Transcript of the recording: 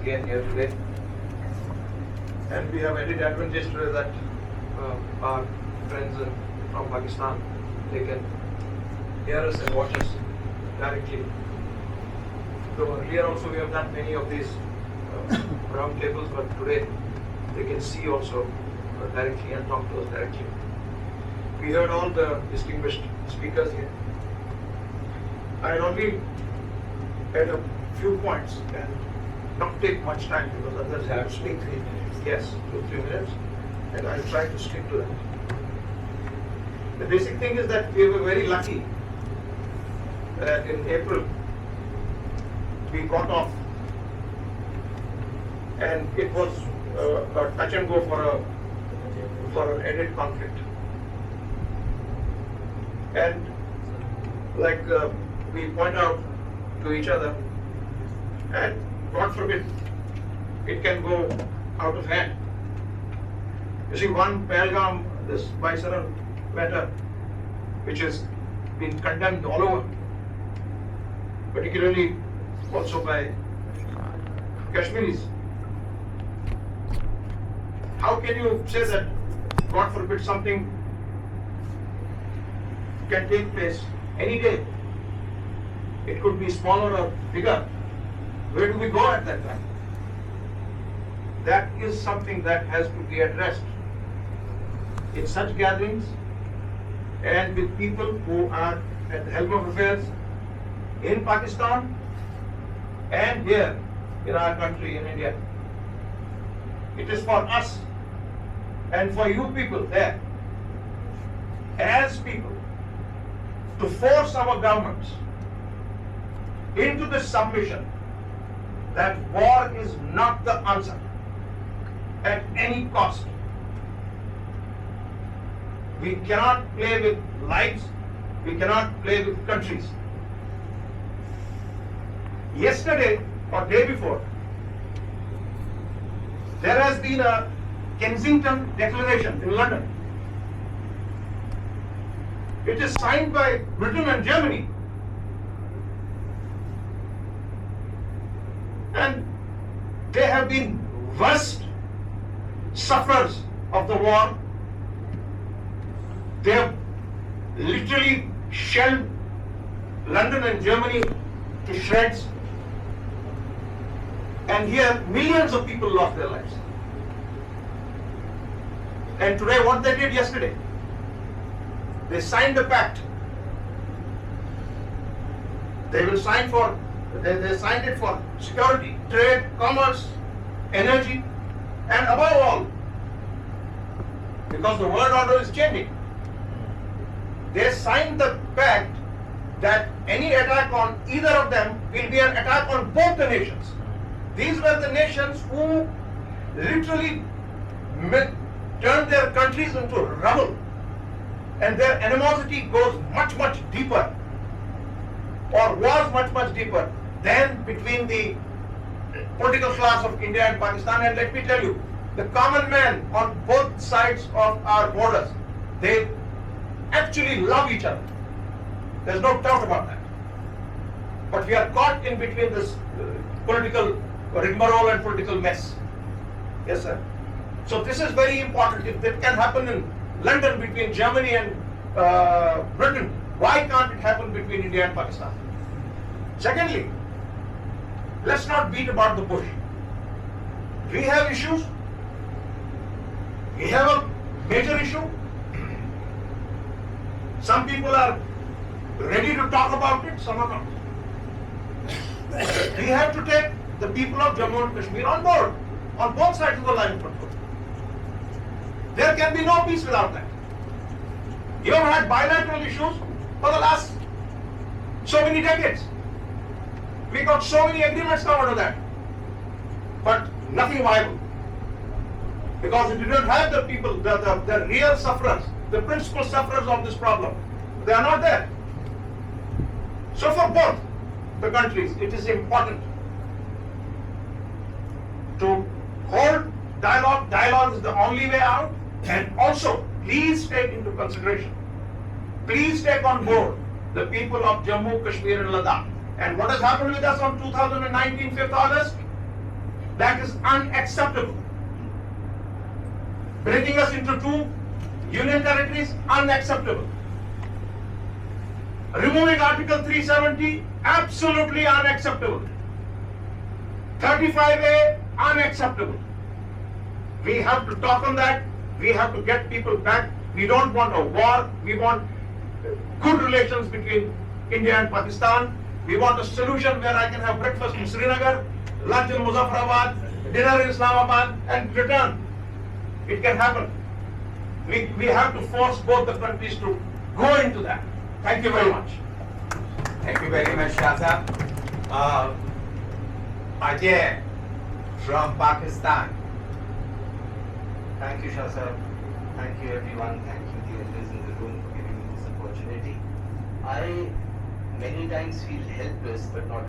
again here today. And we have added advantage today that our friends from Pakistan, they can hear us and watch us directly. So earlier also we have done many of these round tables, but today they can see also directly and talk to us directly. We heard all the distinguished speakers here. I only add a few points and not take much time because others have to speak. Yes, 2-3 minutes, and I'll try to stick to that. The basic thing is that we were very lucky that in April we got off, and it was a touch and go for an ended conflict. And like we point out to each other, and God forbid it can go out of hand. You see, one Pahalgam, this Viceroy matter, which has been condemned all over, particularly also by Kashmiris. How can you say that, God forbid, something can take place any day? It could be smaller or bigger. Where do we go at that time? That is something that has to be addressed in such gatherings and with people who are at the helm of affairs in Pakistan and here in our country, in India. It is for us and for you people there, as people, to force our governments into this submission that war is not the answer at any cost. We cannot play with lives, we cannot play with countries. Yesterday or day before, there has been a Kensington Declaration in London. It is signed by Britain and Germany. And they have been worst sufferers of the war. They have literally shelled London and Germany to shreds. And here millions of people lost their lives. And today, what they did yesterday, they signed a pact. They will sign for, they signed it for security, trade, commerce, energy, and above all, because the world order is changing, they signed the pact that any attack on either of them will be an attack on both the nations. These were the nations who literally turned their countries into rubble, and their animosity goes much, much deeper, or was much, much deeper than between the political class of India and Pakistan. And let me tell you, the common man on both sides of our borders, they actually love each other. There's no doubt about that. But we are caught in between this political rigmarole and political mess. Yes, sir. So this is very important. If that can happen in London between Germany and Britain, why can't it happen between India and Pakistan? Secondly, let's not beat about the bush. We have issues. We have a major issue. Some people are ready to talk about it, some are not. We have to take the people of Jammu and Kashmir on board, on both sides of the line of control. There can be no peace without that. You have had bilateral issues for the last so many decades. We got so many agreements out of that, but nothing viable. Because it did not have the people, the real sufferers, the principal sufferers of this problem. They are not there. So for both the countries, it is important to hold dialogue. Dialogue is the only way out. And also, please take into consideration, please take on board the people of Jammu, Kashmir and Ladakh. And what has happened with us on 2019, 5th August? That is unacceptable. Breaking us into two union territories, unacceptable. Removing Article 370, absolutely unacceptable. 35A, unacceptable. We have to talk on that. We have to get people back. We don't want a war. We want good relations between India and Pakistan. We want a solution where I can have breakfast in Srinagar, lunch in Muzaffarabad, dinner in Islamabad, and return. It can happen. We have to force both the countries to go into that. Thank you very much. Thank you very much, Shah. Ajay from Pakistan. Thank you, Shah sir. Thank you, everyone. Thank you, the elders in the room, for giving me this opportunity. I many times feel helpless but not